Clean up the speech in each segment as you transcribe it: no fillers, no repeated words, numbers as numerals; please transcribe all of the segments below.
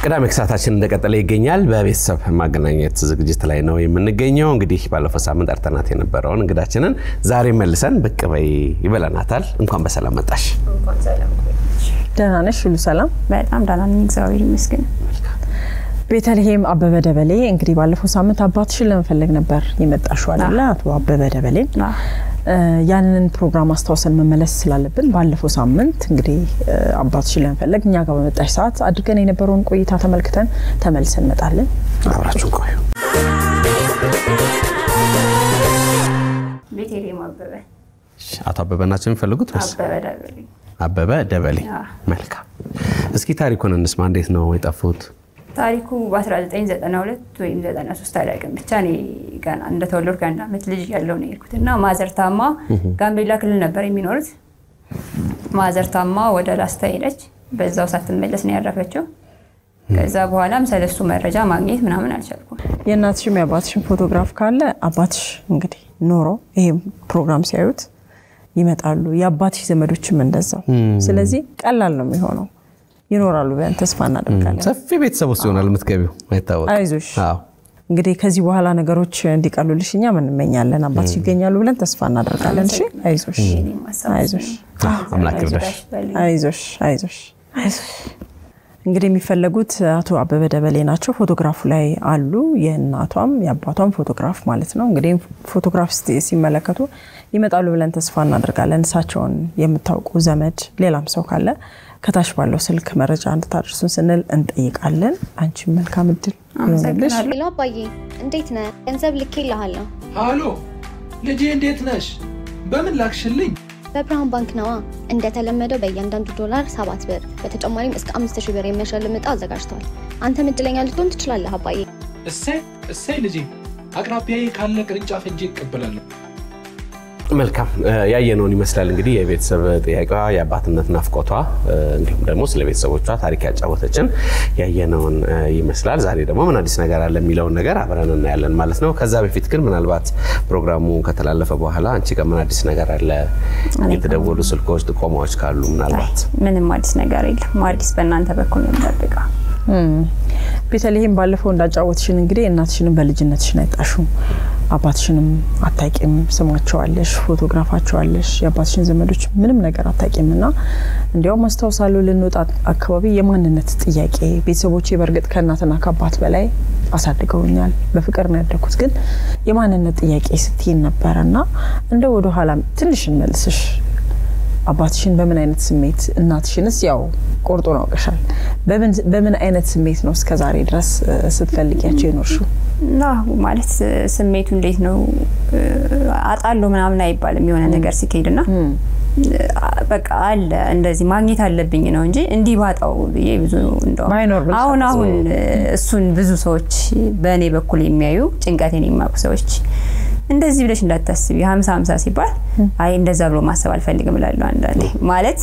ቅዳሜ ክሳታችን እንደቀጠለ ይገኛል በቤተሰብ ማገናኘት ዝግጅት ላይ ነው የምንገኘው እንግዲህ ባለፈው ሳምንት አርተናት የነበረውን እንግዳችንን ዛሬ መልሰን ብቅ በይ ይበላናታል እንኳን በሰላም መጣሽ እንኳን ሰላም ደህና ነሽ ሁሉ ሰላም በጣም ደህና ነኝ እግዚአብሔር ይመስገን ቤተልሔም አበበ ደበሌ እንግዲህ ባለፈው ሳምንት አባትሽን ለመፈለግ ነበር የመጣሽው አይደል አቶ አበበ ደበሌ ያንን ፕሮግራም አስተዋውሰን መመለስ ስላለብን ባለፈው ሳምንት እንግዲህ አባትሽን ለመፈለግ እኛ ጋር በመጣሽ ሰዓት አድርገን የነበረውን ቆይታ ተመልክተን ተመልሰን መጣለን አብራችሁ ቆዩ ቤተልሔም አበበ አቶ አበበ ናቸው የሚፈልጉት አበበ ደበሌ መልካም እስኪ ታሪኩን እንስማ እንዴት ነው የጠፉት ታሪኩ በ1992 ወይም 93 አላውቅም ብቻ እኔ ገና እንደተወለድኩ አንድ አመት ልጅ ያለው ነው የሄድኩትና ማዘርታማ ጋምቤላ ክልል ነበር የሚኖሩት ማዘርታማ ወደ ላስታ ሄደች በዛው ሳትመለስ ነው ያረፈችው ከዛ በኋላም ስለሱ መረጃ ማግኘት ምናምን አልቻልኩም የእናትሽም ያባትሽም ፎቶግራፍ ካለ አባትሽ እንግዲህ ኖሮ ይሄ ፕሮግራም ሲያዩት ይመጣሉ ያባትሽ ዘመዶችም እንደዛው ስለዚህ ቀላል ነው የሚሆነው ይኖራሉ በእን ተስፋ እናደርጋለን ሰፊ ቤተሰብ ውስጥ ይሆናል የምትገቢው አይታወቅ አይዞሽ እንግዲህ ከዚህ በኋላ ነገሮች እንዲቀሉልሽኛ ምን እንመኛለን አባትሽ ይገኛሉ ብለን ተስፋ እናደርጋለን እሺ አይዞሽ አይዞሽ አምላክ ይርዳሽ አይዞሽ እንግዲህ የሚፈልጉት አቶ አበበ ደበሌ ናቸው ፎቶግራፉ ላይ አሉ የእናቷም የአባቷም ፎቶግራፍ ማለት ነው እንግዲህ ፎቶግራፍ ሲመለከቱ ይመጣሉ ብለን ተስፋ እናደርጋለን እሳቸውን የምታውቁ ዘመድ ሌላም ሰው ካለ ከታች ባለው ስልክ መረጃ እንድታደርሱን ስንል እንጠይቃለን አንቺ መልካም እድል ይሁንልሽ ሄሎ አባዬ እንዴት ነህ ገንዘብ ልኬልሃለሁ ሃሎ ልጄ እንዴት ነሽ በምን ላክሽልኝ በብርሃን ባንክ ነዋ እንደተለመደው በእያንዳንዱ ዶላር 7 ብር በተጨማሪም እስከ 5000 ብር የሚያሸልም ዕጣ አዘጋጅቷል አንተም እድለኛ ልትሆን ትችላለህ አባዬ እሰይ ልጄ አቅራቢያዬ ካለ ቅርንጫፍ ሄጄ እቀበላለሁ መልካም ያየነውን ይመስላል እንግዲህ የቤተሰብ ጥያቄዋ የአባትነት ናፍቆቷ እንግዲህ ደግሞ ስለ ቤተሰቦቿ ታሪክ ያጫወተችን ያየነውን ይመስላል ዛሬ ደግሞ ምን አዲስ ነገር አለ የሚለው ነገር አብረን እናያለን ማለት ነው ከዛ በፊት ግን ምናልባት ፕሮግራሙ ከተላለፈ በኋላ አንቺ ጋር ምን አዲስ ነገር አለ የተደወሉ ስልኮች ጥቆማዎች ካሉ ምናልባት ምንም አዲስ ነገር የለም አዲስ በእናንተ በኩል ነው የምጠብቀው ቤተልሔም ባለፈው እንዳጫወትሽን እንግዲህ እናትሽንም በልጅነትሽ ነጣሹ አባትሽንም አታቂም ስማቸዋለሽ ፎቶግራፋቸዋለሽ የአባትሽን ዘመዶች ምንም ነገር አታቂምና እንዲያው ማስተዋወሳሉ ልንወጣ አካባቢ የማንነት ጥያቄ ቤተሰቦቼ በርግጥ ከእናትና ከአባት በላይ አሳድገውኛል በፍቅር ነው ያደኩት ግን የማንነት ጥያቄ ስትይን ነበርና እንደው ወደ ኋላ ትንሽ እንመልስሽ አባትሽን በምን አይነት ስሜት እናትሽንስ ያው ቆርጦ ነው አውቀሻል በምን አይነት ስሜት ነው እስከ ዛሬ ድረስ ስትፈልጊያቸው የኖርሽው ማለት ስሜቱ እንዴት ነው አጣሎ ምናምን አይባልም የሆነ ነገር ሲከይድና በቃ አለ እንደዚህ ማግኘት አለብኝ ነው እንጂ እንዲ ባጣው ብዙ እንደው አሁን እሱን ብዙ ሰዎች በእኔ በኩል የሚያዩ ጭንቀቴን የሚያውቁ ሰዎች እንደዚህ ብለሽ እንዳታስቢ 50-50 ሲባል አይ እንደዛ ብሎ ማሰብ አልፈልግም እላለሁ አንዳንዴ ማለት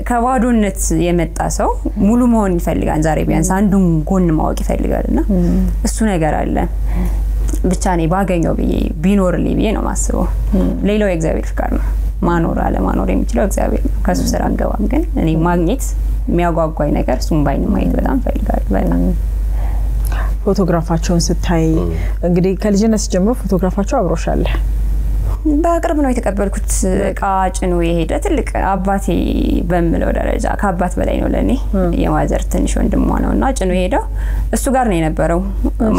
ከባዶነት የመጣ ሰው ሙሉ መሆን ይፈልጋል ዛሬ ቢያንስ አንዱን ጎን ማወቅ ይፈልጋልና እሱ ነገር አለ ብቻ ነው ባገኘው ቢኖርልኝ ብዬ ነው ማስበው ሌላው የእግዚአብሔር ፍቃድ ነው ማኖር አለ ማኖር የሚችለው እግዚአብሔር ነው ከሱ ስራ አንገባም ግን እኔ ማግኘት የሚያጓጓኝ ነገር እሱን ባይን ማየት በጣም ፈልጋለሁ በጣም ፎቶግራፋቸውን ስታይ እንግዲህ ከልጅነት ጀምሮ ፎቶግራፋቸው አብሮሻል በቅርብ ነው የተቀበልኩት ቃጭኑ የሄደ ትልቅ አባቴ በመለው ደረጃ ከአባት በላይ ነው ለኔ የማዘር ትንሽ ወንድም ነውና ጭኑ ሄደው እሱ ጋር ነው የነበረው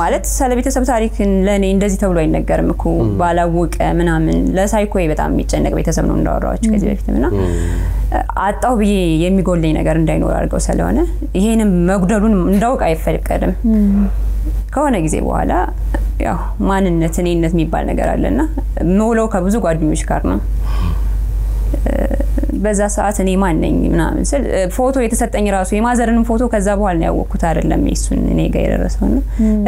ማለት ስለቤተሰብ ታሪክ ለኔ እንደዚህ ተብሎ አይነገርም እኮ ባላወቀ ምናምን ለሳይኮይ በጣም የሚጨነቅ ቤተሰብ ነው እንዳወራዎች ከዚህ በፊትና አጣው ብዬ የሚጎልኝ ነገር እንዳይኖር አድርገው ስለሆነ ይሄንም መጉደሉን እንዳውቅ አይፈልቀድም ከሆነ ጊዜ በኋላ ያው ማንነት እኔነት የሚባል ነገር አለና ሞለው ከብዙ ጓደኞች ጋር ነው በዛ ሰዓት እኔ ማን ነኝ ምናምን ስል ፎቶ የተሰጠኝ ራሱ የማዘርንም ፎቶ ከዛ በኋላ ነው ያወቅኩት አይደለም እሱን እኔ ጋር የደረሰውና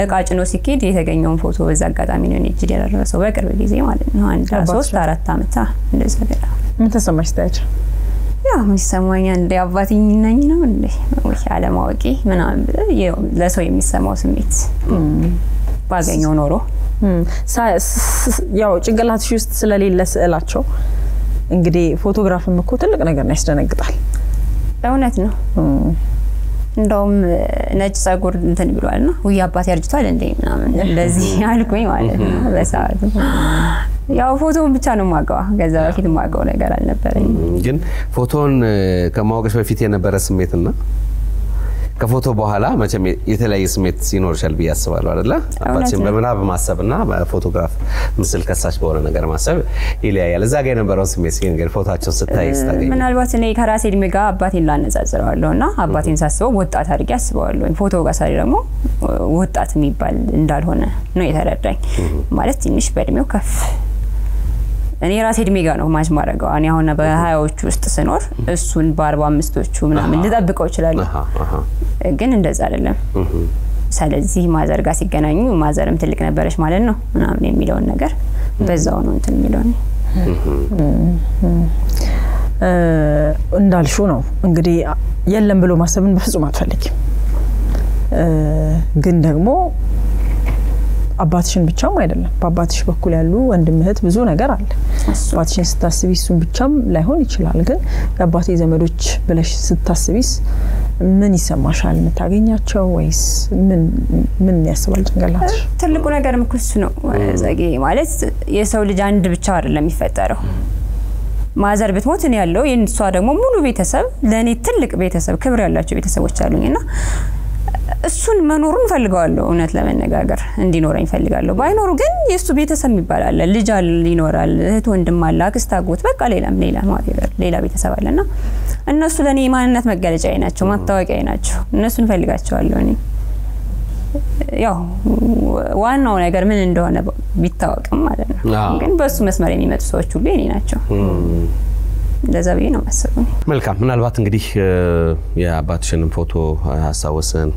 እቃጭኖ ሲኬድ የተገኘውን ፎቶ በዛ አጋጣሚ ነው እኔ እጅ የደረሰው በቅርብ ጊዜ ማለት ነው አንድ 3-4 አመት እንደዛ ገና ምን ተሰማሽ ታዲያ ያው ምንሰማኝ እንደ አባትኝ ነኝ ነው እንዴ ወይ አለማወቂ ምናምን ለሰው የሚሰማው ስሜት ባገኘው ኖሮ ያው ጭንቅላትሽ ውስጥ ስለሌለ ስዕላቸው እንግዲህ ፎቶግራፍም እኮ ትልቅ ነገር ነው ያስደነግጣል እውነት ነው እንደውም ነጭ ጸጉር እንትን ብሏልና ወይ አባቴ አርጅቷል እንዴ ምናምን እንደዚህ አልኩኝ ማለት ነው በሰዓቱ ያው ፎቶውን ብቻ ነው ማቀው ከዛ በፊት ማቀው ነገር አልነበረኝ ግን ፎቶን ከማወቅሽ በፊት የነበረ ስሜትና ከፎቶ በኋላ መቼም የተለያየ ስሜት ሲኖርሻል በያስባለው አይደለ አባችን በመናብ ማሰብና በፎቶግራፍ ምስል ከሳሽ በሆነ ነገር ማሰብ ይለያያል እዛ ጋር የነበረው ስሜት ሲንገር ፎቶአቸው ስታይ ስታገኝ ምናልባት እኔ ከራሴ እድሜ ጋር አባቴን ላነጻጽረዋለሁና አባቴን ሳስበው ወጣት አድርጌ አስበዋለሁ ፎቶ ጋር ሳይ ደግሞ ወጣት የሚባል እንዳልሆነ ነው የተረዳኝ ማለት ትንሽ በእድሜው ከፍ እኔ ራሴ እድሜ ጋር ነው ማች ማረጋው እኔ አሁን በ20ዎቹ ውስጥ ስኖር እሱን በ45ዎቹ ምናምን ልጠብቀው ይችላል ግን እንደዛ አይደለም ስለዚህ ማዘር ጋር ሲገናኙ ማዘርም ትልቅ ነበረች ማለት ነው ምናምን የሚለው ነገር በዛው ነው እንትን የሚለው እንዳልሹ ነው እንግዲህ የለም ብሎ ማሰብን በፍጹም አትፈልጊም ግን ደግሞ አባትሽን ብቻም አይደለም በአባትሽ በኩል ያሉ ወንድም እህት ብዙ ነገር አለ አባትሽን ስታስቢ እሱን ብቻም ላይሆን ይችላል ግን የአባቴ ዘመዶች ብለሽ ስታስቢስ ምን ይሰማሻል መታገኛቸው ወይስ ምን ያስባል ጭንቅላትሽ ትልቁ ነገር ምክስ ነው ዘጌ ማለት የሰው ልጅ አንድ ብቻ አይደለም የሚፈጠረው ማዘር ብትሞት ነው ያለው የእሷ ደግሞ ሙሉ ቤተሰብ ለኔ ትልቅ ቤተሰብ ክብር ያላቸው ቤተሰቦች አሉኝና እሱን መኖሩን ፈልጋለሁ እውነት ለመነጋገር እንዲኖረኝ ፈልጋለሁ ባይኖሩ ግን የሱ ቤተሰብ ይባላል ልጅ ይኖራል እህት ወንድም አለ አክስት አጎት በቃ ሌላ ቤተሰብ አለና እነሱ ለኔ ማንነት መገለጫዬ ናቸው ማታወቂያዬ ናቸው እነሱን ፈልጋቸዋለሁ እኔ ያው ዋናው ነገር ምን እንደሆነ ቢታወቅም ማለት ነው ግን በሱ መስመር የሚመጡ ሰዎች ሁሉ የኔ ናቸው እንደዛ ብዬ ነው ማሰበው መልካም ምናልባት እንግዲህ የአባትሽን ፎቶ አሳወሰን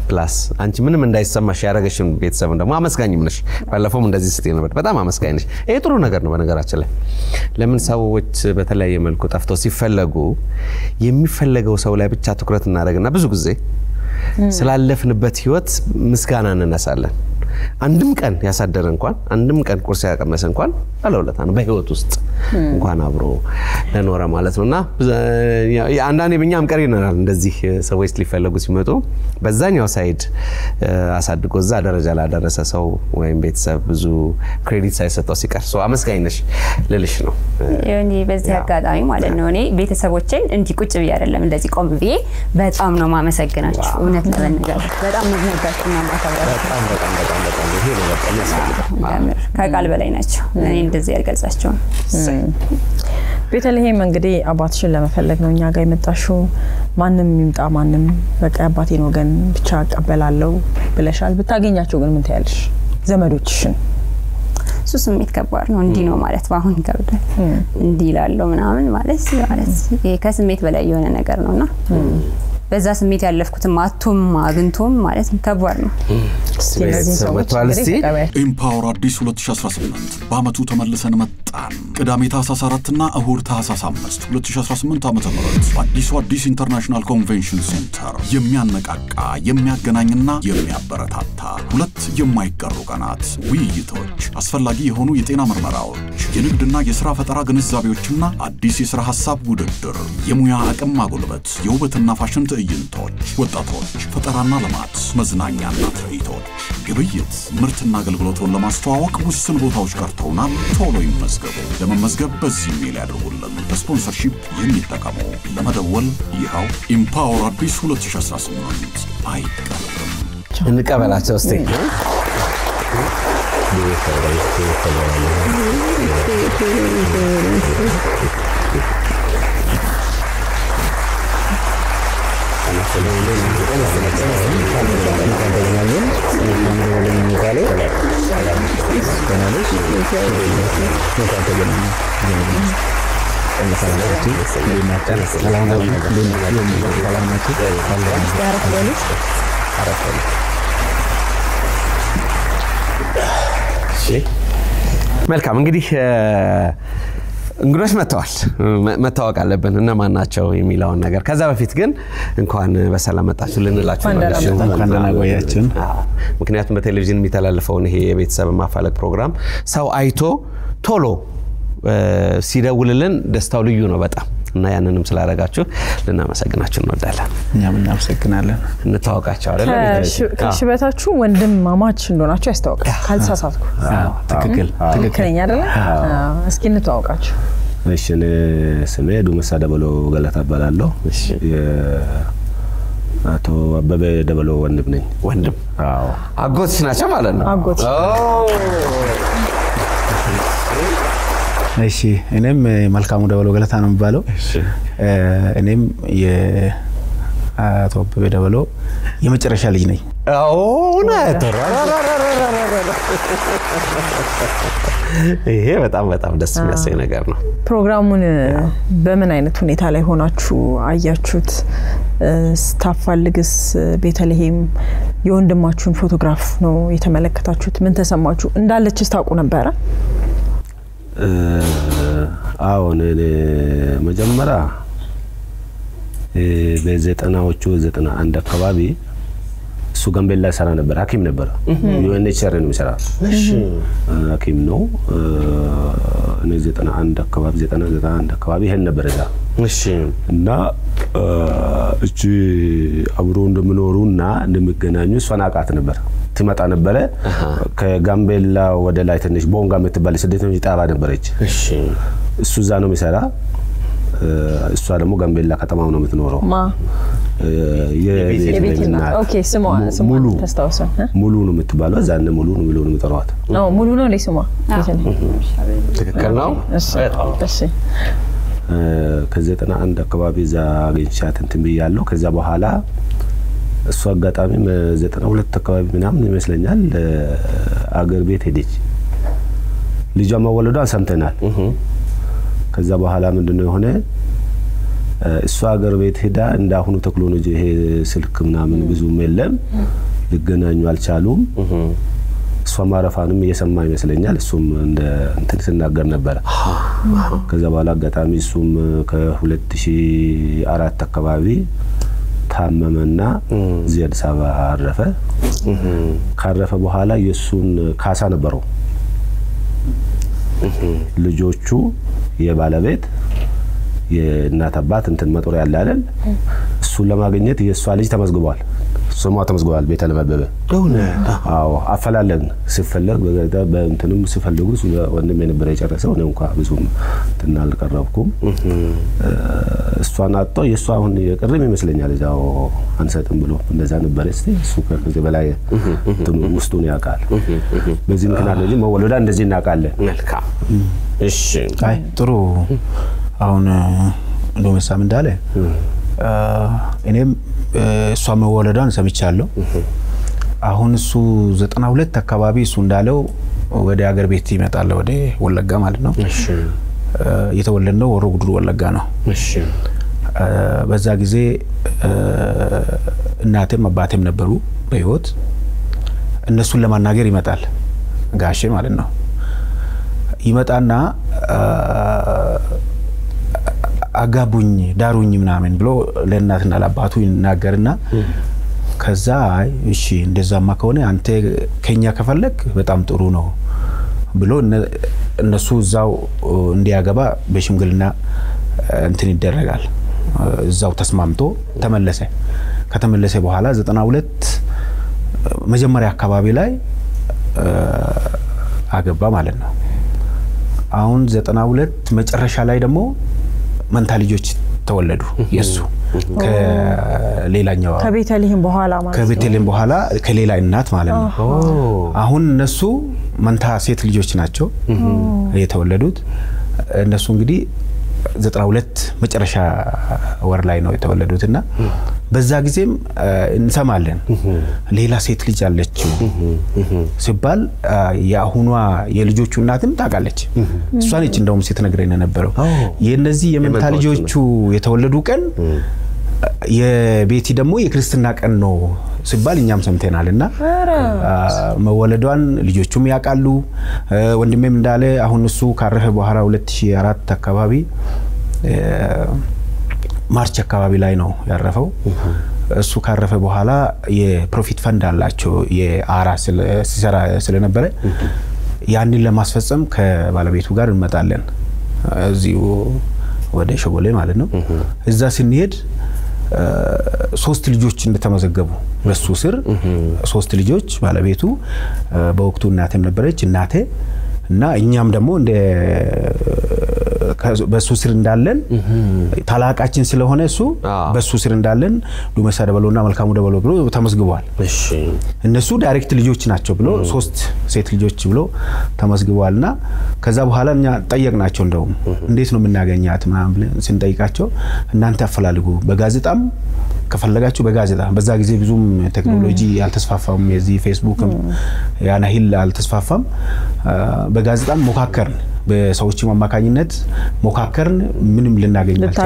ፕላስ አንቺ ምንም እንዳይሰማሽ ያረጋሽን ቤተሰብ ደግሞ አመስጋኝም ነሽ ባለፈውም እንደዚህ ስትይ ነበር በጣም አመስጋኝ ነሽ ይሄ ጥሩ ነገር ነው በነገራችን ላይ ለምን ሰዎች በተለያየ መልኩ ጠፍተው ሲፈለጉ የሚፈለገው ሰው ላይ ብቻ ትኩረት እናደርግና ብዙ ጊዜ ስላለፍንበት ህይወት ምስጋና እንነሳለን አንድም ቀን ያሳደረ እንኳን አንድም ቀን ቁርስ ያቀመሰ እንኳን አለውለታ ነው በህይወት ውስጥ እንኳን አብሮ ለኖረ ማለት ነውና አንዳንዴ በእኛም ቀሪናል እንደዚህ ሰዎች ሊፈልጉ ሲመጡ በዛኛው ሳይድ አሳድጎ እዛ ደረጃ ላይ ያደረሰ ሰው ወይም ቤተሰብ ብዙ ክሬዲት ሳይሰጠው ሲቀር ሰው አመስጋኝ ነሽ ልልሽ ነው እኔ በዚህ አጋጣሚ ማለት ነው እኔ ቤተሰቦቼን እንዲ ቁጭ ብዬ አይደለም እንደዚህ ቆም ብዬ በጣም ነው ማመሰግናቸው እውነት ለመነጋገር በጣም መዝናጋችሁና ማከብራችሁ በጣም ይሄ ነው በጣም ያስፈልጋል ከቃል በላይ ናቸው እኔ እንደዚህ ያልገልጻቸው ቤተልሔም እንግዲህ አባትሽን ለመፈለግ ነው እኛ ጋር የመጣሽው ማንንም ይምጣ ማንንም በቃ አባቴን ወገን ብቻ አቀበላለሁ ብለሻል ብታገኛቸው ግን ምን ታያለሽ ዘመዶችሽን እሱ ስሜት ከባድ ነው እንዲ ነው ማለት ባሁን ይከብዳል እንዲ ይላልው ምናምን ማለት ይሄ ከስሜት በላይ የሆነ ነገር ነውና በዛ ስሜት ያለፍኩትም አቶም አግንቶም ማለት ከባድ ነው ኢምፓወር አዲስ 2018 በአመቱ ተመልሰን መጣን ቅዳሜ ታህሳስ 4 እና እሁድ ታህሳስ 5 2018 ዓ.ም አዲስ ኢንተርናሽናል ኮንቬንሽን ሴንተር የሚያነቃቃ የሚያገናኝና የሚያበረታታ ሁለት የማይቀሩ ቀናት ውይይቶች አስፈላጊ የሆኑ የጤና ምርመራዎች የንግድና የሥራ ፈጠራ ግንዛቤዎችና አዲስ የሥራ ሐሳብ ውድድር የሙያ አቅም ማጎልበት የውበትና ፋሽን ትዕይንቶች ወጣቶች ፈጠራና ልማት መዝናኛና ትርኢቶች ግብይት ምርትና አገልግሎቱን ለማስተዋወቅ ውስን ቦታዎች ቀርተውናል ቶሎ ይመዝገቡ ለመመዝገብ በዚህ ሜል ያድርጉልን በስፖንሰርሺፕ የሚጠቀሙ ለመደወል ይኸው ኢምፓወር አዲስ 2018 አይቀርም እንቀበላቸው እስቲ መልካም እንግዲህ እንግዶች መተዋወቅ አለብን እነማን ናቸው የሚላውን ነገር ከዛ በፊት ግን እንኳን በሰላም መጣችሁ ልንላችሁ እንኳን ደህና ቆያችሁ ምክንያቱም በቴሌቪዥን የሚተላለፈውን ይሄ የቤተሰብ ማፋለቅ ፕሮግራም ሰው አይቶ ቶሎ ሲደውልልን ደስታው ልዩ ነው በጣም እና ያንንም ስላደረጋችሁ ልናመሰግናችሁ እንወዳለን። እኛም እናመሰግናለን። እንተዋወቃቸው አይደል? ከሽበታችሁ ወንድማማች እንደሆናችሁ ያስታውቃል ካልተሳሳትኩ። ትክክል ትክክለኛ አይደል? እስኪ እንተዋወቃችሁ። እሺ ስሜ ዱመሳ ደበሎ ገለታ እባላለሁ። እሺ አቶ አበበ ደበሎ ወንድም ነኝ። ወንድም? አዎ። አጎትሽ ናቸው ማለት ነው? አጎት። እሺ እኔም መልካሙ ደበሎ ገለታ ነው የሚባለው። እሺ እኔም የአቶ አበበ ደበሎ የመጨረሻ ልጅ ነኝ። አዎ ነበር። ይሄ በጣም ደስ የሚያሰኝ ነገር ነው። ፕሮግራሙን በምን አይነት ሁኔታ ላይ ሆናችሁ አያችሁት? ስታፋልግስ ቤተልሔም የወንድማችሁን ፎቶግራፍ ነው የተመለከታችሁት? ምን ተሰማችሁ? እንዳለችስ ታውቁ ነበር? አዎ እኔ መጀመሪያ በ90ዎቹ 91 አካባቢ እሱ ጋምቤላ ሰራ ነበር። ሐኪም ነበር። ዩኤንኤችሲአር ነው የሚሰራ። እሺ ሐኪም ነው። እኔ 91 አካባቢ ይሄን ነበር እዛ። እሺ እና እቺ አብሮ እንደምኖሩና እንደሚገናኙ እሷን አውቃት ነበር። ትመጣ ነበር ከጋምቤላ ወደ ላይ ትንሽ ቦንጋ የምትባል ስደተኞች ጣባ ነበረች። እሺ እሱ እዛ ነው የሚሰራ። እሷ ደግሞ ጋምቤላ ከተማው ነው የምትኖረው። የቤትና ኦኬ ስሟ ተስተዋውሰን ሙሉ ነው የምትባለው። እዛነ ሙሉ ነው የምትጠራዋት። ነው ሙሉ ነው ለስሟ ትክክል ነው። እሺ ከ91 አካባቢ እዛ አግኝቻት እንትን ብያለሁ። ከዛ በኋላ እሱ አጋጣሚ 92 አካባቢ ምናምን ይመስለኛል አገር ቤት ሄደች። ልጇ መወለዷን ሰምተናል። ከዛ በኋላ ምንድነው የሆነ እሷ አገር ቤት ሄዳ እንዳሁኑ ቴክኖሎጂ ይሄ ስልክ ምናምን ብዙም የለም፣ ሊገናኙ አልቻሉም። እሷ ማረፋንም እየሰማ ይመስለኛል። እሱም እንደ እንትን ሲናገር ነበር። ከዛ በኋላ አጋጣሚ እሱም ከ2004 አካባቢ ታመመና እዚህ አዲስ አበባ አረፈ። ካረፈ በኋላ የሱን ካሳ ነበረው። ልጆቹ የባለቤት የእናት አባት እንትን መጦሪያ ያለ አይደል? እሱን ለማግኘት የሷ ልጅ ተመዝግቧል። ስሟ ተመዝግቧል። ቤተልሔም አበበ። አዎ አፈላለን ሲፈለግ በእንትንም ሲፈልጉ ወንድም የነበረ የጨረሰው ነው እንኳን ብዙም እንትን አልቀረብኩም። እሷን አጥቶ የሷ አሁን የቀረም ይመስለኛል እዛው አንሰጥም ብሎ እንደዛ ነበር። እስቲ እሱ ከዚህ በላይ እንትን ውስጡን ያውቃል። በዚህ ምክንያት ነው እንጂ መወለዳ እንደዚህ እናውቃለን። መልካም እሺ። አይ ጥሩ። አሁን እንደው መሳም እንዳለ እኔም እሷ መወለዷን ሰምቻለሁ። አሁን እሱ 92 አካባቢ እሱ እንዳለው ወደ ሀገር ቤት ይመጣል፣ ወደ ወለጋ ማለት ነው። እሺ የተወለደው ወሮ ጉድሩ ወለጋ ነው። እሺ በዛ ጊዜ እናቴም አባቴም ነበሩ በህይወት። እነሱን ለማናገር ይመጣል ጋሼ ማለት ነው። ይመጣና አጋቡኝ ዳሩኝ ምናምን ብሎ ለእናትና ለአባቱ ይናገርና ከዛ እሺ እንደዛማ ከሆነ አንተ ከኛ ከፈለክ በጣም ጥሩ ነው ብሎ እነሱ እዛው እንዲያገባ በሽምግልና እንትን ይደረጋል። እዛው ተስማምቶ ተመለሰ። ከተመለሰ በኋላ 92 መጀመሪያ አካባቢ ላይ አገባ ማለት ነው። አሁን 92 መጨረሻ ላይ ደግሞ መንታ ልጆች ተወለዱ የሱ ከሌላኛው ከቤተልሔም በኋላ ማለት ከቤተልሔም በኋላ ከሌላ እናት ማለት ነው። አሁን እነሱ መንታ ሴት ልጆች ናቸው የተወለዱት። እነሱ እንግዲህ 92 መጨረሻ ወር ላይ ነው የተወለዱትና በዛ ጊዜም እንሰማለን ሌላ ሴት ልጅ አለችው ሲባል ያሁኗ የልጆቹ እናትም ታውቃለች። እሷ ነች እንደውም ስትነግረኝ ነበረው የነዚህ የመንታ ልጆቹ የተወለዱ ቀን የቤቲ ደግሞ የክርስትና ቀን ነው ሲባል እኛም ሰምተናልና መወለዷን ልጆቹም ያውቃሉ። ወንድሜም እንዳለ አሁን እሱ ካረፈ በኋላ 2004 አካባቢ ማርች አካባቢ ላይ ነው ያረፈው። እሱ ካረፈ በኋላ የፕሮፊት ፈንድ አላቸው የአራ ሲሰራ ስለነበረ ያንን ለማስፈጸም ከባለቤቱ ጋር እንመጣለን እዚሁ ወደ ሸጎሌ ማለት ነው። እዛ ስንሄድ 3 ልጆች እንደተመዘገቡ በሱ ስር 3 ልጆች ባለቤቱ በወቅቱ እናቴም ነበረች እናቴ እና እኛም ደግሞ እንደ በሱ ስር እንዳለን ታላቃችን ስለሆነ እሱ በሱ ስር እንዳለን ዱመሳ ደበሎና መልካሙ ደበሎ ብሎ ተመዝግቧል። እሺ እነሱ ዳይሬክት ልጆች ናቸው ብሎ 3 ሴት ልጆች ብሎ ተመዝግቧልና ከዛ በኋላ እኛ ጠየቅናቸው እንደውም እንዴት ነው የምናገኛት ምናምን ብለን ስንጠይቃቸው እናንተ አፈላልጉ በጋዜጣም ከፈለጋችሁ በጋዜጣ በዛ ጊዜ ብዙም ቴክኖሎጂ ያልተስፋፋም የዚህ ፌስቡክም ያና ሂል አልተስፋፋም በጋዜጣም ሞካከርን በሰዎች ማማካኝነት ሞካከርን ምንም ልናገኛት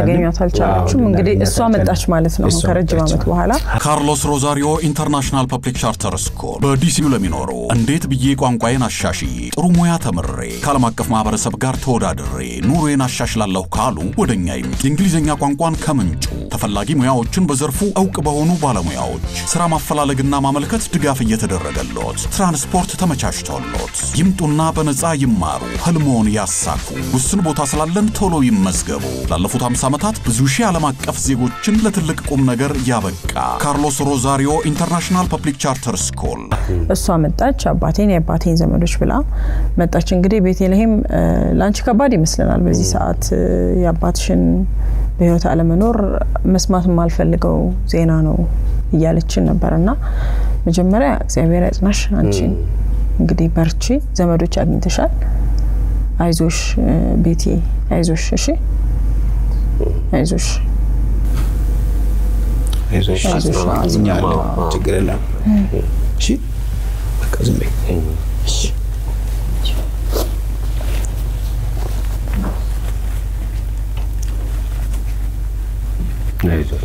አልቻለችም እንግዲህ እሷ መጣች ማለት ነው ከረጅም ዓመት በኋላ ካርሎስ ሮዛሪዮ ኢንተርናሽናል ፐብሊክ ቻርተር ስኩል በዲሲ ለሚኖሩ እንዴት ብዬ ቋንቋዬን አሻሺ ጥሩ ሙያ ተምሬ ከዓለም አቀፍ ማህበረሰብ ጋር ተወዳድሬ ኑሮዬን አሻሽላለሁ ካሉ ወደኛ ይምጡ የእንግሊዝኛ ቋንቋን ከምንጩ ተፈላጊ ሙያዎችን በዘርፉ አውቅ በሆኑ ባለሙያዎች ስራ ማፈላለግና ማመልከት ድጋፍ እየተደረገሎት ትራንስፖርት ተመቻችቶሎት ይምጡና በነፃ ይማሩ ህልሞን ያሳኩ ውስን ቦታ ስላለን ቶሎ ይመዝገቡ ላለፉት 50 ዓመታት ብዙ ሺህ ዓለም አቀፍ ዜጎችን ለትልቅ ቁም ነገር ያበቃ ካርሎስ ሮዛሪዮ ኢንተርናሽናል ፐብሊክ ቻርተር ስኩል እሷ መጣች የአባቴን ዘመዶች ብላ መጣች እንግዲህ ቤተልሔም ላንቺ ከባድ ይመስለናል በዚህ ሰዓት የአባትሽን በህይወት አለመኖር መስማት ማልፈልገው ዜና ነው እያለችን ነበርና መጀመሪያ እግዚአብሔር ያጽናሽ አንቺ እንግዲህ በርቺ ዘመዶች አግኝተሻል አይዞሽ ቤቲ አይዞሽ እሺ አይዞሽ አዝኛለሁ ችግር የለም እሺ በቃ ዝም በይ እሺ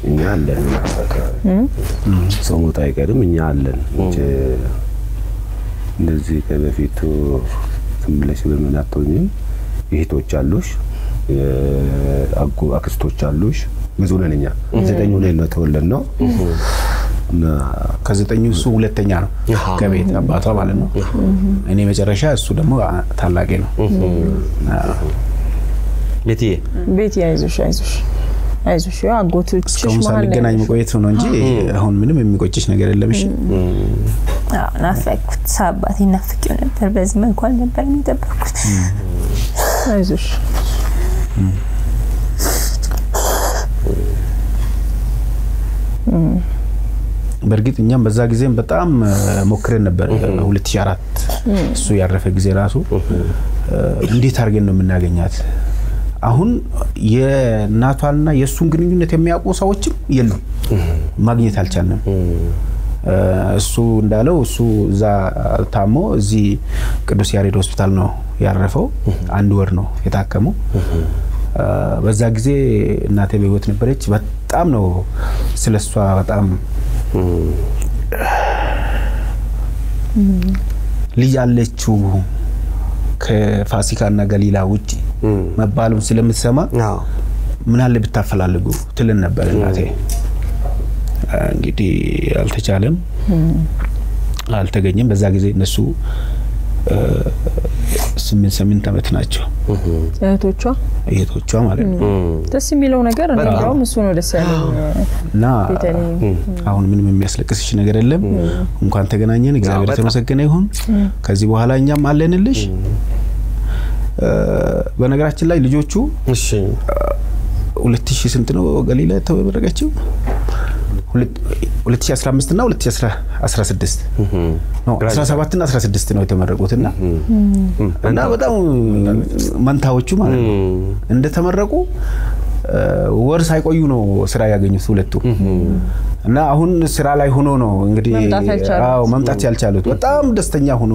እኛ አለን ሰሞታ አይቀርም እኛ አለን እንደዚህ ከበፊቱ ትምለሽ በመናቶኝም እህቶች አሉሽ አክስቶች አሉሽ ብዙ ነንኛ 9 ሆነን ነው ተወለድነው እና ከ9 እሱ ሁለተኛ ነው ከቤት አባቷ ማለት ነው እኔ መጨረሻ እሱ ደግሞ ታላቄ ነው ቤቲ አይዞሽ አጎቶችሽ ማለት ገናኝ መቆየት ነው እንጂ አሁን ምንም የሚቆጭሽ ነገር የለም እሺ ናፈቅኩት ሳባቴ ናፍቄው ነበር በዚህ መልኩ ነበር የሚጠበቁት አይዞሽ በርግጥ እኛም በዛ ጊዜም በጣም ሞክረን ነበር 2004 እሱ ያረፈ ጊዜ ራሱ እንዴት አድርገን ነው የምናገኛት አሁን የናቷልና የሱን ግንኙነት የሚያውቁ ሰዎችም የሉም ማግኘት አልቻልንም እሱ እንዳለው እሱ እዛ ታሞ እዚህ ቅዱስ ያሬድ ሆስፒታል ነው ያረፈው 1 ወር ነው የታከመው በዛ ጊዜ እናቴ በህይወት ነበረች በጣም ነው ስለሷ በጣም ልጅ አለችው ከፋሲካና ገሊላ ውጪ መባሉን ስለምትሰማ ምን አለ ብታፈላልጉ ትልን ነበር እናቴ እንግዲህ አልተቻለም አልተገኘም በዛ ጊዜ እነሱ 8 ዓመት ናቸው እህቶቿ ማለት ነው ደስ የሚለው ነገር እንደው እሱ ነው ደስ ያለው እና አሁን ምንም የሚያስለቅስሽ ነገር የለም እንኳን ተገናኘን እግዚአብሔር የተመሰገነ ይሁን ከዚህ በኋላ እኛም አለንልሽ በነገራችን ላይ ልጆቹ እሺ 2000 ስንት ነው ገሊላ ተመረቀችው 2015 እና 2016 ነው 17 እና 16 ነው የተመረቁትና እና በጣም መንታዎቹ ማለት ነው እንደ ተመረቁ ወር ሳይቆዩ ነው ስራ ያገኙት ሁለቱ እና አሁን ስራ ላይ ሆኖ ነው እንግዲህ መምጣት ያልቻሉት በጣም ደስተኛ ሆኖ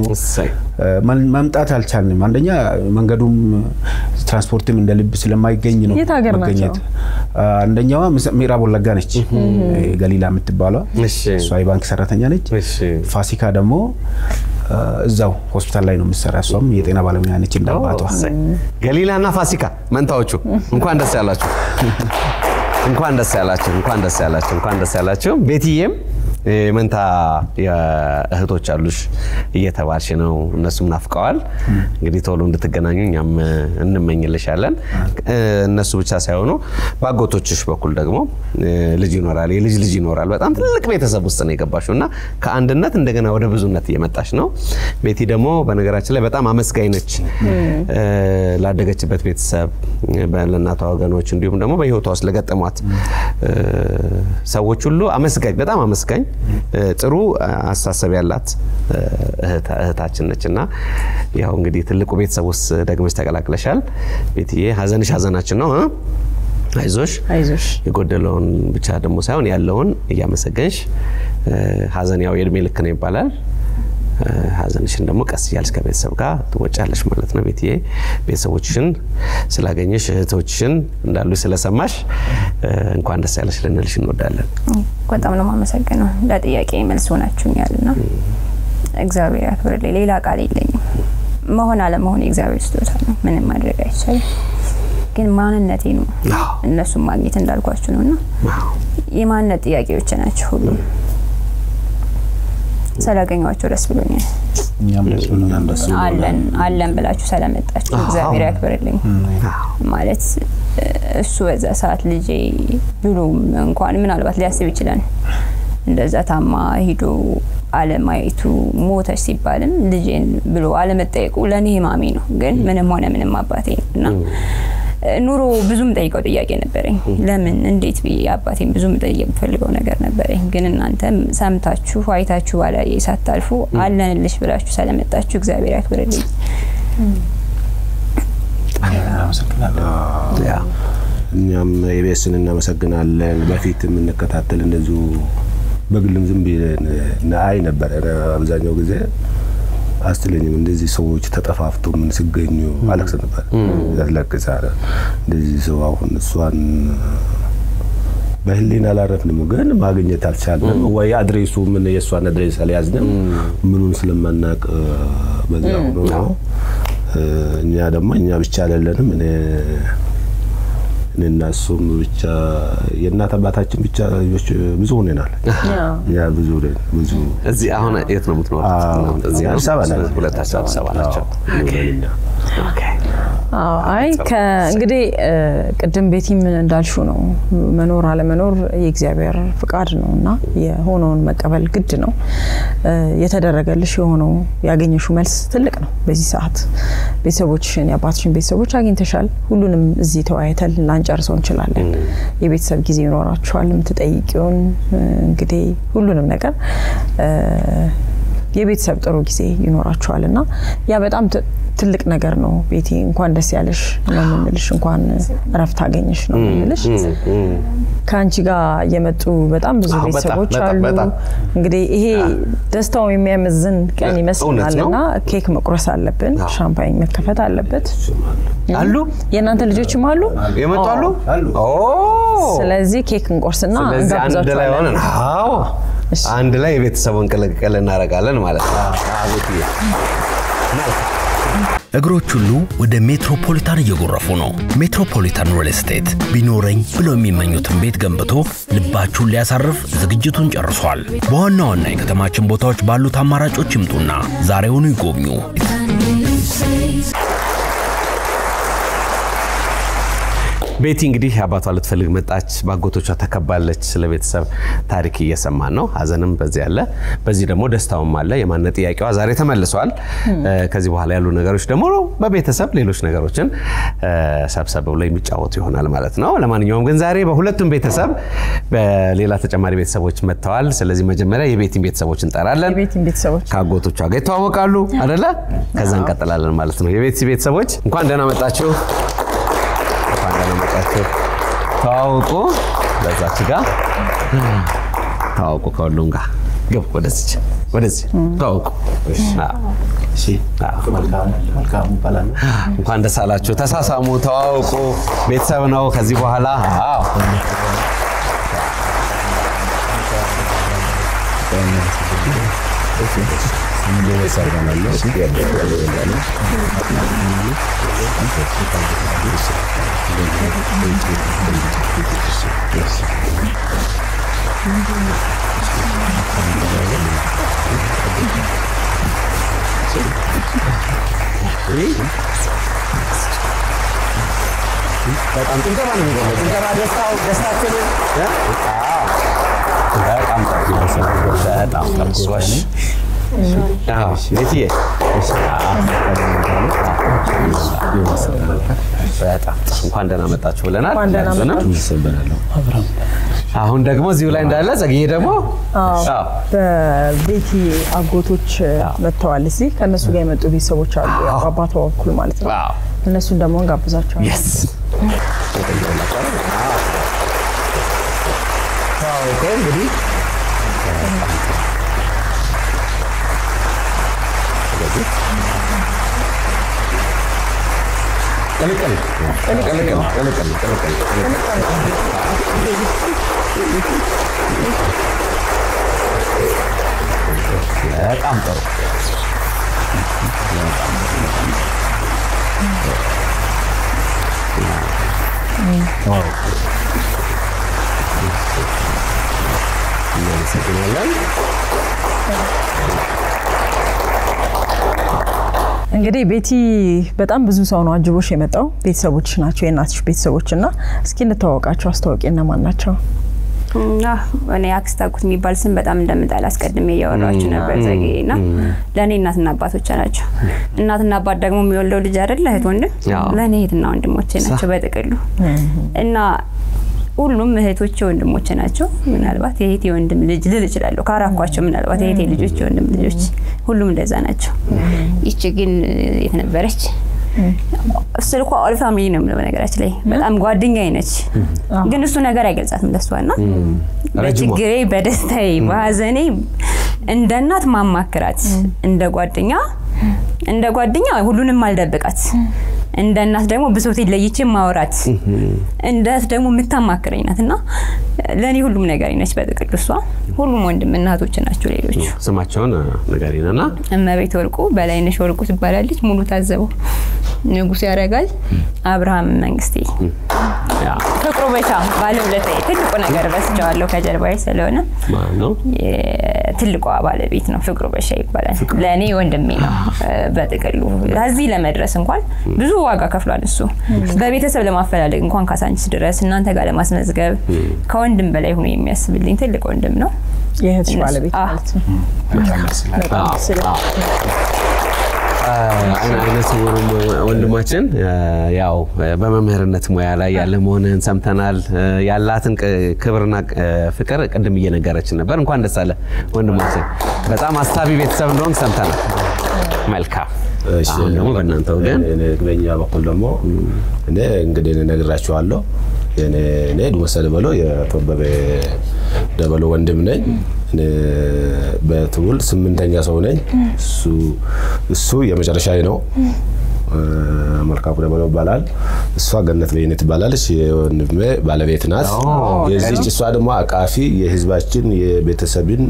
መምጣት አልቻልንም አንደኛ መንገዱም ትራንስፖርትም እንደልብ ስለማይገኝ ነው መገኘት አንደኛዋ ምዕራብ ወለጋ ነች ገሊላ የምትባለው እሷ የባንክ ሰራተኛ ነች ፋሲካ ደግሞ እዛው ሆስፒታል ላይ ነው የምትሰራ እሷም የጤና ባለሙያ ነች እንዳባቷ ገሊላና ፋሲካ መንታዎቹ እንኳን ደስ ያላችሁ እንኳን ደስ ያላችሁ ቤትዬም መንታ እህቶች አሉሽ እየተባልሽ ነው እነሱም ናፍቀዋል እንግዲህ ቶሎ እንድትገናኙ እኛም እንመኝልሻለን እነሱ ብቻ ሳይሆኑ ባጎቶችሽ በኩል ደግሞ ልጅ ይኖራል የልጅ ይኖራል በጣም ትልቅ ቤተሰብ ውስጥ ነው የገባሽውና ከአንድነት እንደገና ወደ ብዙነት እየመጣሽ ነው ቤቲ ደግሞ በነገራችን ላይ በጣም አመስጋኝ ነች ላደገችበት ቤተሰብ ለእናቷ ወገኖች እንዲሁም ደግሞ በህይወቷ ውስጥ ለገጠሟት ሰዎች ሁሉ አመስጋኝ በጣም አመስጋኝ ጥሩ አስተሳሰብ ያላት እህታችን ነችና ያው እንግዲህ ትልቁ ቤተሰብ ውስጥ ደግመሽ ተቀላቅለሻል ቤቲዬ ሀዘንሽ ሀዘናችን ነው አይዞሽ የጎደለውን ብቻ ደግሞ ሳይሆን ያለውን እያመሰገንሽ ሀዘን ያው የእድሜ ልክ ነው ይባላል ሀዘንሽን ደግሞ ቀስ ያልሽ ከቤተሰብ ጋር ትወጫለሽ ማለት ነው ቤቲዬ ቤተሰቦችሽን ስላገኘሽ እህቶችሽን እንዳሉ ስለሰማሽ እንኳን ደስ ያለሽ ልንልሽ እንወዳለን በጣም ነው ማመሰግነው ለጥያቄ መልስ ሆናችሁኛልና እግዚአብሔር ያክብርልኝ ሌላ ቃል የለኝም መሆን አለ መሆን እግዚአብሔር ስጦታ ነው ምንም ማድረግ አይቻልም ግን ማንነቴ ነው እነሱ ማግኘት እንዳልኳችሁ ነውና የማንነት ጥያቄዎች ናቸው ሁሉ ሰላገኛቸው ደስ ብሎኛል እኛም ደስ ብሎናል አለን ብላችሁ ሰላመጣችሁ እግዚአብሔር ያክብርልኝ ማለት እሱ በዛ ሰዓት ልጄ ብሎ እንኳን ምናልባት ሊያስብ ይችላል እንደዛ ታማ ሄዶ አለማይቱ ሞተሽ ሲባልም ልጄን ብሎ አለመጠየቁ ለኔ ማሚ ነው ግን ምንም ሆነ ምንም አባቴ እና ኑሮ ብዙም ጠይቀው ጥያቄ ነበርኝ ለምን እንዴት ብዬ አባቴን ብዙም ጠይቀው ፈልገው ነገር ነበርኝ ግን እናንተም ሰምታችሁ አይታችሁ ባላየ ሳታልፉ አለንልሽ ብላችሁ ሰላመጣችሁ እግዚአብሔር ያክብርልኝ እኛም ኢቢኤስን እናመሰግናለን በፊት የምንከታተል እንደዚሁ በግልም ዝም ብለን አይ ነበር አብዛኛው ጊዜ አስተለኝም እንደዚህ ሰዎች ተጠፋፍቶ ምን ሲገኙ አለክስ ነበር ያለከሳረ እንደዚህ ሰው አሁን እሷን በህሊና አላረፍንም ግን ማግኘት አልቻልንም ወይ አድሬሱ ምን የሷን አድሬስ አልያዝንም ምኑን ስለማናቅ በዛው ነው እኛ ደግሞ እኛ ብቻ አይደለንም እነሱም ብቻ የእናት አባታችን ብቻ ብዙ ሆነናል ያ ብዙ እዚህ አሁን የት ነው የምትኖሩት እዚህ አዲስ አበባ ላይ ሁለታችሁ አዲስ አበባ ናቸው ኦኬ አይ እንግዲህ ቅድም ቤቲም እንዳልሹ ነው መኖር አለ መኖር የእግዚአብሔር ፍቃድ ነውና የሆነውን መቀበል ግድ ነው የተደረገልሽ የሆነው ያገኘሽው መልስ ትልቅ ነው በዚህ ሰዓት ቤተሰቦችሽን ያባትሽን ቤተሰቦች አግኝተሻል ሁሉንም እዚህ ተወያይተን ላንጨርሰው እንችላለን የቤተሰብ ጊዜ ይኖራችኋል የምትጠይቂውን እንግዲህ ሁሉንም ነገር የቤተሰብ ጥሩ ጊዜ ይኖራችኋልና ያ በጣም ትልቅ ነገር ነው ቤቲ እንኳን ደስ ያለሽ ነው ምንልሽ እንኳን ረፍት አገኘሽ ነው ምንልሽ ካንቺ ጋር የመጡ በጣም ብዙ ቤተሰቦች አሉ እንግዲህ ይሄ ደስታው የሚያመዝን ቀን ይመስላልና ኬክ መቁረስ አለብን ሻምፓኝ መከፈት አለበት አሉ የናንተ ልጆችም አሉ የመጡ አሉ ኦ ስለዚህ ኬክ እንቆርስና እንጋብዛችኋለን አዎ አንድ ላይ የቤተሰቡን ቅልቅል እናረጋለን ማለት ነው አቤትዬ እግሮች ሁሉ ወደ ሜትሮፖሊታን እየጎረፉ ነው ሜትሮፖሊታን ሪል ስቴት ቢኖረኝ ብሎ የሚመኙትን ቤት ገንብቶ ልባችሁን ሊያሳርፍ ዝግጅቱን ጨርሷል በዋና ዋና የከተማችን ቦታዎች ባሉት አማራጮች ይምጡና ዛሬውኑ ይጎብኙ ቤቲ እንግዲህ አባቷ ልትፈልግ መጣች ባጎቶቿ ተከባለች ስለቤተሰብ ታሪክ እየሰማን ነው ሀዘንም በዚህ ያለ በዚህ ደግሞ ደስታውም አለ የማንነት ጥያቄዋ ዛሬ ተመልሷል ከዚህ በኋላ ያሉ ነገሮች ደግሞ በቤተሰብ ሌሎች ነገሮችን ሰብሰብ ብለው የሚጫወቱ ይሆናል ማለት ነው ለማንኛውም ግን ዛሬ በሁለቱም ቤተሰብ በሌላ ተጨማሪ ቤተሰቦች መጥተዋል ስለዚህ መጀመሪያ የቤቲን ቤተሰቦች እንጠራለን የቤቲን ቤተሰቦች ካጎቶቿ ጋር ይተዋወቃሉ አይደለ ከዛ እንቀጥላለን ማለት ነው የቤቲ ቤተሰቦች እንኳን ደህና መጣችሁ ታውቁ ለዛች ጋር ታውቁ ከሁሉም ጋር ግብ ወደዚህ ታውቁ እሺ መልካም ባላና እንኳን ደስ አላችሁ ተሳሳሙ ታውቁ ቤተሰብ ነው ከዚህ በኋላ አዎ Yes. በጣም ጭንቀባ ነው የሚገርመው። ጭንቀባ ደስታችን በጣም ጠርሷሽ ቤትዬ በጣም እንኳን ደህና መጣችሁ ብለናል። አሁን ደግሞ እዚሁ ላይ እንዳለ ዘግዬ ደግሞ በቤቲ አጎቶች መጥተዋል። እዚህ ከነሱ ጋር የመጡ ቤተሰቦች አሉ፣ አባቷ በኩል ማለት ነው። እነሱን ደግሞ እንጋብዛቸዋለን። yes እንግዲህ በጣም ጥሩ እንግዲህ ቤቲ በጣም ብዙ ሰው ነው አጅቦሽ የመጣው። ቤተሰቦች ናቸው የእናትሽ ቤተሰቦችና እስኪ እንተዋወቃቸው፣ አስተዋውቂና ማን ናቸው? እኔ አክስታኩት የሚባል ስም በጣም እንደምጣል አስቀድሜ ያወራችሁ ነበር ዘጌና ለኔ እናትና አባቶች ናቸው። እናትና አባት ደግሞ የሚወልደው ልጅ አይደል እህት ወንድም፣ ለኔ እህትና ወንድሞቼ ናቸው በጥቅሉ እና ሁሉም እህቶቼ ወንድሞቼ ናቸው። ምናልባት የእህቴ ወንድም ልጅ ልል እችላለሁ ካራኳቸው፣ ምናልባት የእህቴ ልጆች ወንድም ልጆች ሁሉም እንደዛ ናቸው። ይቺ ግን የተነበረች ስልኳ ኦል ፋሚሊ ነው በነገራችን ላይ በጣም ጓደኛዬ ነች። ግን እሱ ነገር አይገልጻትም ለሷና በችግሬ በደስታዬ በሐዘኔ እንደ እናት ማማከራት እንደ ጓደኛ ሁሉንም አልደብቃት እንደ እናት ደግሞ ብሶቴ ለይቼ ማውራት እንደ ደግሞ የምታማክረኝ ናትና ለኔ ሁሉም ነገር ነች በጥቅሉ እሷ። ሁሉም ወንድም እናቶች ናቸው። ሌሎች ስማቸውን ንገሪንና እመቤት ወርቁ፣ በላይነሽ ወርቁ ትባላለች፣ ሙሉ ታዘበው ንጉስ ያረጋል፣ አብርሃም መንግስቴ ፍቅሩ በሻ ባለውለታዬ ትልቁ ነገር በስቻለሁ ከጀርባዬ ስለሆነ ማነው ትልቁ ባለቤት ነው። ፍቅሩ በሻ ይባላል። ለኔ ወንድሜ ነው በጥቅሉ። እዚህ ለመድረስ እንኳን ብዙ ዋጋ ከፍሏል እሱ። በቤተሰብ ለማፈላለግ እንኳን ካሳንቺስ ድረስ እናንተ ጋር ለማስመዝገብ ከወንድም በላይ ሆኖ የሚያስብልኝ ትልቅ ወንድም ነው። የእህትሽ ባለቤት ማለት ነው። አይነት ወንድማችን ያው በመምህርነት ሙያ ላይ ያለ መሆንህን ሰምተናል። ያላትን ክብርና ፍቅር ቅድም እየነገረችን ነበር። እንኳን ደስ አለ ወንድማችን። በጣም አስታቢ ቤተሰብ እንደሆንክ ሰምተናል። መልካም። እሺ ደግሞ በእናንተ ወገን በእኛ በኩል ደግሞ እኔ እንግዲህ ነግራችኋለሁ። እኔ ዱመሳ ደበሎ የተወበበ ደበሎ ወንድም ነኝ። በትውል 8ኛ ሰው ነኝ። እሱ የመጨረሻዬ ነው። መልካሙ ደበሎ ይባላል። እሷ ገነት ለየኔ ትባላለች። የወንድሜ ባለቤት ናት። የዚህች እሷ ደግሞ አቃፊ የህዝባችን የቤተሰብን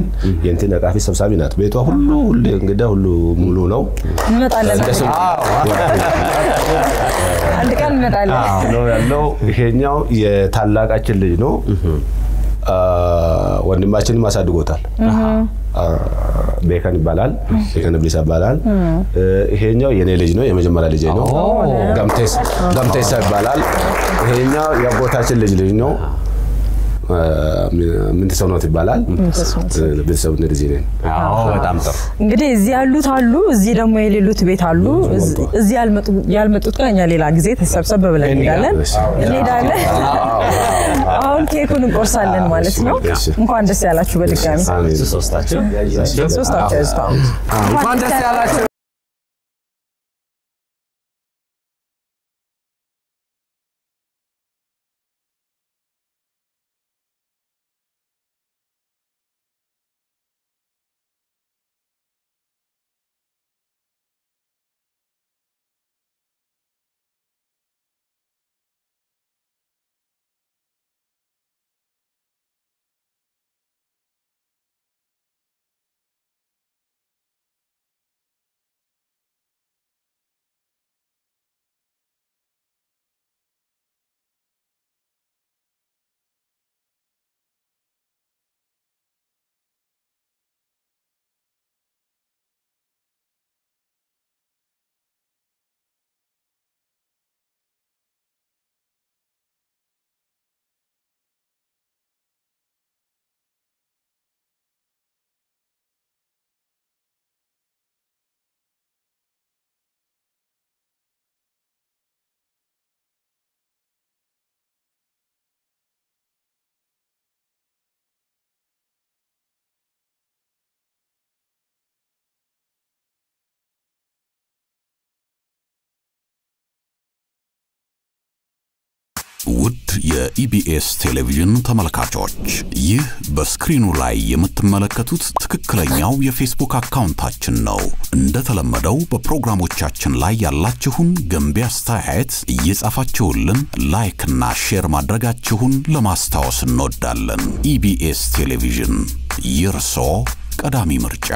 የእንትን አቃፊ ሰብሳቢ ናት። ቤቷ ሁሉ እንግዳ ሁሉ ሙሉ ነው። እንመጣለን። አንድ ቀን እንመጣለን። ነው ያለው። ይሄኛው የታላቃችን ልጅ ነው። ወንድማችንን ማሳድጎታል። ቤከን ይባላል። ቤከን ብሊሳ ይባላል። ይሄኛው የኔ ልጅ ነው፣ የመጀመሪያ ልጅ ነው። ገምቴሳ ይባላል። ይሄኛው የአጎታችን ልጅ ነው። ምን ተሰውነት ይባላል። ቤተሰብ እንደዚህ ነው። በጣም ጥሩ። እንግዲህ እዚህ ያሉት አሉ፣ እዚህ ደግሞ የሌሉት ቤት አሉ። እዚህ ያልመጡት ጋር እኛ ሌላ ጊዜ ተሰብሰብ ብለን እንሄዳለን። አሁን ኬኩን እንቆርሳለን ማለት ነው። እንኳን ደስ ያላችሁ በድጋሚ ሶስታችሁ እንኳን ደስ ያላችሁ። ውድ የኢቢኤስ ቴሌቪዥን ተመልካቾች ይህ በስክሪኑ ላይ የምትመለከቱት ትክክለኛው የፌስቡክ አካውንታችን ነው። እንደተለመደው በፕሮግራሞቻችን ላይ ያላችሁን ገንቢ አስተያየት እየጻፋችሁልን ላይክ እና ሼር ማድረጋችሁን ለማስታወስ እንወዳለን። ኢቢኤስ ቴሌቪዥን የርሶ ቀዳሚ ምርጫ